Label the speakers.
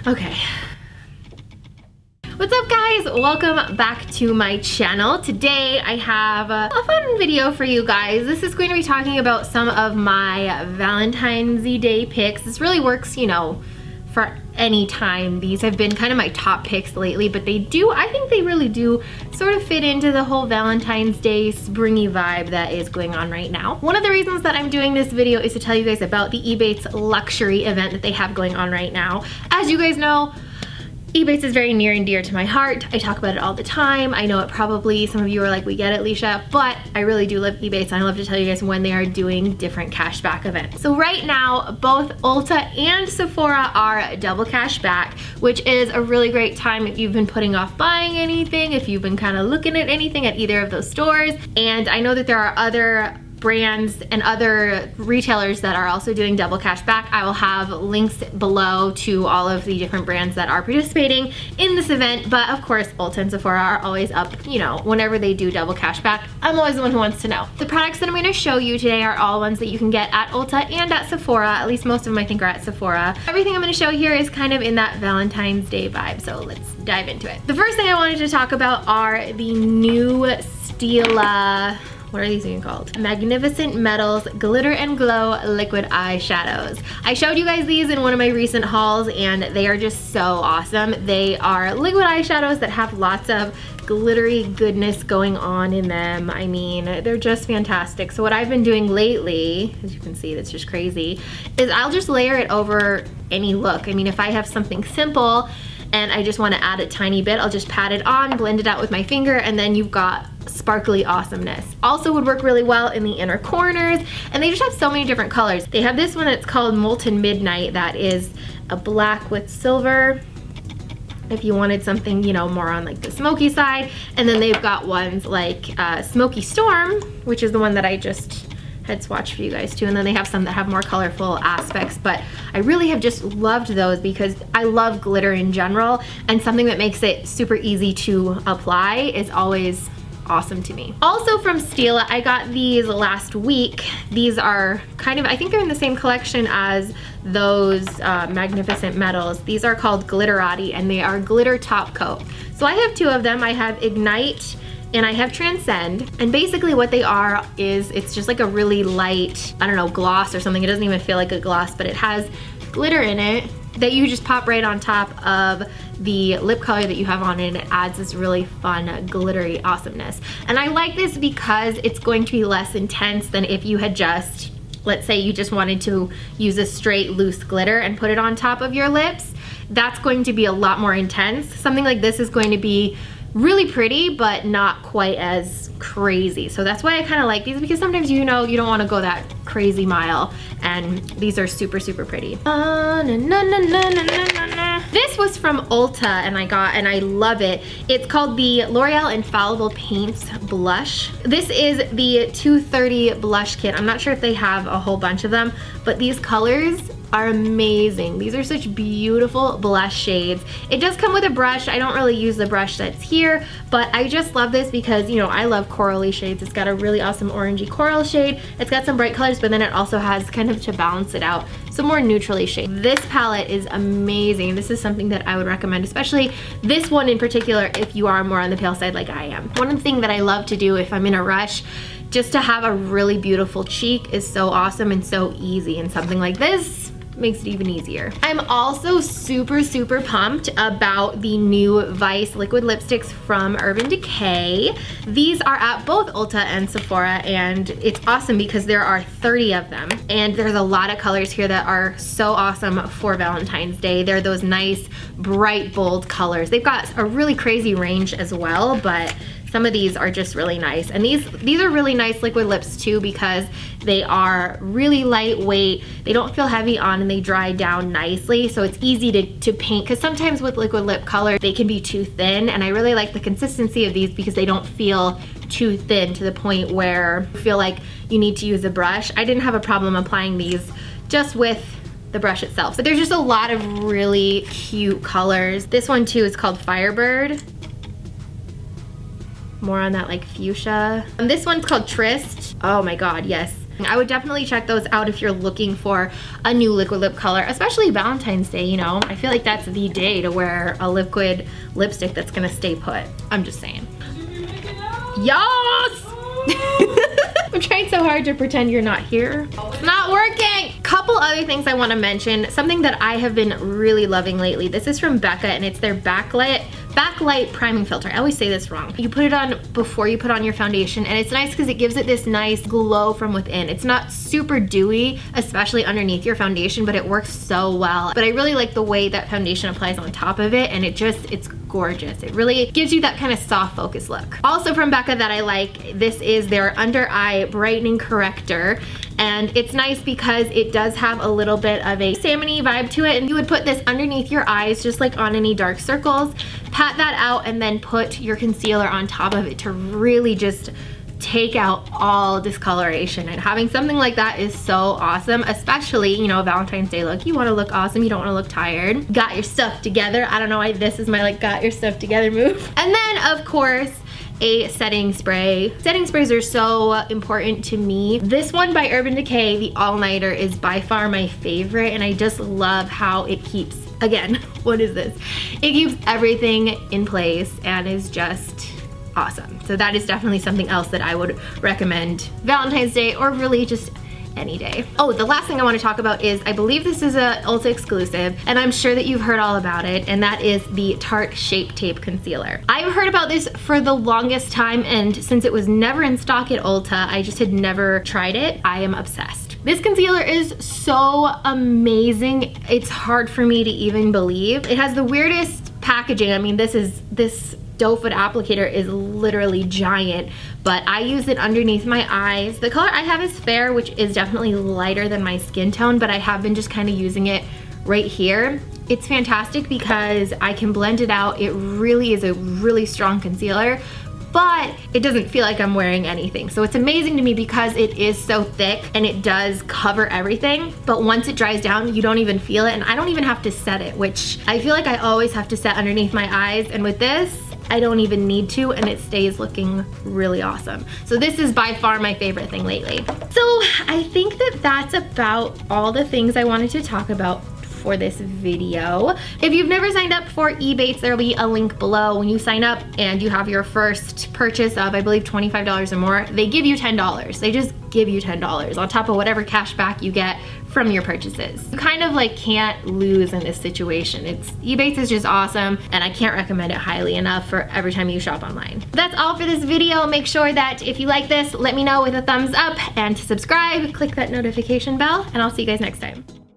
Speaker 1: Okay. What's up guys? Welcome back to my channel. Today I have a fun video for you guys. This is going to be talking about some of my Valentine's Day picks. This really works, you know, for any time. These have been kind of my top picks lately, but I think they really do sort of fit into the whole Valentine's Day springy vibe that is going on right now. One of the reasons that I'm doing this video is to tell you guys about the Ebates Luxury event that they have going on right now. As you guys know, Ebates is very near and dear to my heart. I talk about it all the time. I know it probably, some of you are like, we get it, Leisha, but I really do love Ebates and I love to tell you guys when they are doing different cashback events. So right now, both Ulta and Sephora are double cashback, which is a really great time if you've been putting off buying anything, if you've been kind of looking at anything at either of those stores. And I know that there are other brands and other retailers that are also doing double cashback. I will have links below to all of the different brands that are participating in this event, but of course Ulta and Sephora are always up, you know, whenever they do double cashback. I'm always the one who wants to know. The products that I'm going to show you today are all ones that you can get at Ulta and at Sephora. At least most of them I think are at Sephora. Everything I'm going to show here is kind of in that Valentine's Day vibe, so let's dive into it. The first thing I wanted to talk about are the new Stila, what are these even called? Magnificent Metals Glitter and Glow Liquid Eyeshadows. I showed you guys these in one of my recent hauls and they are just so awesome. They are liquid eyeshadows that have lots of glittery goodness going on in them. I mean, they're just fantastic. So what I've been doing lately, as you can see, that's just crazy, is I'll just layer it over any look. I mean, if I have something simple and I just want to add a tiny bit, I'll just pat it on, blend it out with my finger, and then you've got sparkly awesomeness. Also would work really well in the inner corners, and they just have so many different colors. They have this one that's called Molten Midnight that is a black with silver, if you wanted something, you know, more on like the smoky side. And then they've got ones like Smoky Storm, which is the one that I just had swatched for you guys too, and then they have some that have more colorful aspects, but I really have just loved those because I love glitter in general, and something that makes it super easy to apply is always awesome to me. Also from Stila, I got these last week. These are kind of, I think they're in the same collection as those Magnificent Metals. These are called Glitterati and they are glitter top coat. So I have two of them. I have Ignite and I have Transcend, and basically what they are is it's just like a really light, I don't know, gloss or something. It doesn't even feel like a gloss, but it has glitter in it that you just pop right on top of the lip color that you have on it, and it adds this really fun glittery awesomeness. And I like this because it's going to be less intense than if you had just, let's say you just wanted to use a straight loose glitter and put it on top of your lips. That's going to be a lot more intense. Something like this is going to be really pretty, but not quite as crazy. So that's why I kind of like these, because sometimes, you know, you don't want to go that crazy mile, and these are super, super pretty. This was from Ulta and I love it. It's called the L'Oreal Infallible Paints Blush. This is the 230 blush kit. I'm not sure if they have a whole bunch of them, but these colors are amazing. These are such beautiful blush shades. It does come with a brush. I don't really use the brush that's here, but I just love this because, you know, I love corally shades. It's got a really awesome orangey coral shade. It's got some bright colors, but then it also has, kind of to balance it out, some more neutrally shade. This palette is amazing. This is something that I would recommend, especially this one in particular if you are more on the pale side like I am. One thing that I love to do if I'm in a rush, just to have a really beautiful cheek, is so awesome and so easy, and something like this makes it even easier. I'm also super, super pumped about the new Vice liquid lipsticks from Urban Decay. These are at both Ulta and Sephora, and it's awesome because there are 30 of them, and there's a lot of colors here that are so awesome for Valentine's Day. They're those nice, bright, bold colors. They've got a really crazy range as well, but some of these are just really nice. And these are really nice liquid lips too, because they are really lightweight, they don't feel heavy on, and they dry down nicely, so it's easy to paint, because sometimes with liquid lip color they can be too thin, and I really like the consistency of these because they don't feel too thin to the point where you feel like you need to use a brush. I didn't have a problem applying these just with the brush itself. But there's just a lot of really cute colors. This one too is called Firebird. More on that like fuchsia. And this one's called Tryst. Oh my god, yes. I would definitely check those out if you're looking for a new liquid lip color, especially Valentine's Day, you know? I feel like that's the day to wear a liquid lipstick that's gonna stay put. I'm just saying. Yes! I'm trying so hard to pretend you're not here. It's not working! Couple other things I want to mention. Something that I have been really loving lately. This is from Becca and it's their backlight priming filter. I always say this wrong. You put it on before you put on your foundation, and it's nice because it gives it this nice glow from within. It's not super dewy, especially underneath your foundation, but it works so well. But I really like the way that foundation applies on top of it, and it's gorgeous. It really gives you that kind of soft focus look. Also from Becca that I like, this is their under eye brightening corrector. And it's nice because it does have a little bit of a salmon-y vibe to it, and you would put this underneath your eyes just like on any dark circles, pat that out, and then put your concealer on top of it to really just take out all discoloration. And having something like that is so awesome, especially, you know, Valentine's Day look. You want to look awesome, you don't want to look tired. Got your stuff together. I don't know why this is my like got your stuff together move. And then of course, a setting spray. Setting sprays are so important to me. This one by Urban Decay, the All Nighter, is by far my favorite, and I just love how it keeps, again, what is this? It keeps everything in place and is just awesome. So that is definitely something else that I would recommend Valentine's Day, or really just any day. Oh, the last thing I want to talk about is, I believe this is a Ulta exclusive, and I'm sure that you've heard all about it, and that is the Tarte Shape Tape Concealer. I've heard about this for the longest time, and since it was never in stock at Ulta, I just had never tried it. I am obsessed. This concealer is so amazing. It's hard for me to even believe. It has the weirdest packaging. I mean, this doe foot applicator is literally giant, but I use it underneath my eyes. The color I have is fair, which is definitely lighter than my skin tone, but I have been just kind of using it right here. It's fantastic because I can blend it out. It really is a really strong concealer, but it doesn't feel like I'm wearing anything. So it's amazing to me because it is so thick and it does cover everything, but once it dries down, you don't even feel it, and I don't even have to set it, which I feel like I always have to set underneath my eyes, and with this, I don't even need to, and it stays looking really awesome. So this is by far my favorite thing lately. So I think that that's about all the things I wanted to talk about for this video. If you've never signed up for Ebates, there will be a link below. When you sign up and you have your first purchase of, I believe, $25 or more, they give you $10. They just give you $10 on top of whatever cash back you get from your purchases. You kind of like can't lose in this situation. Ebates is just awesome, and I can't recommend it highly enough for every time you shop online. That's all for this video. Make sure that if you like this, let me know with a thumbs up, and to subscribe, click that notification bell, and I'll see you guys next time.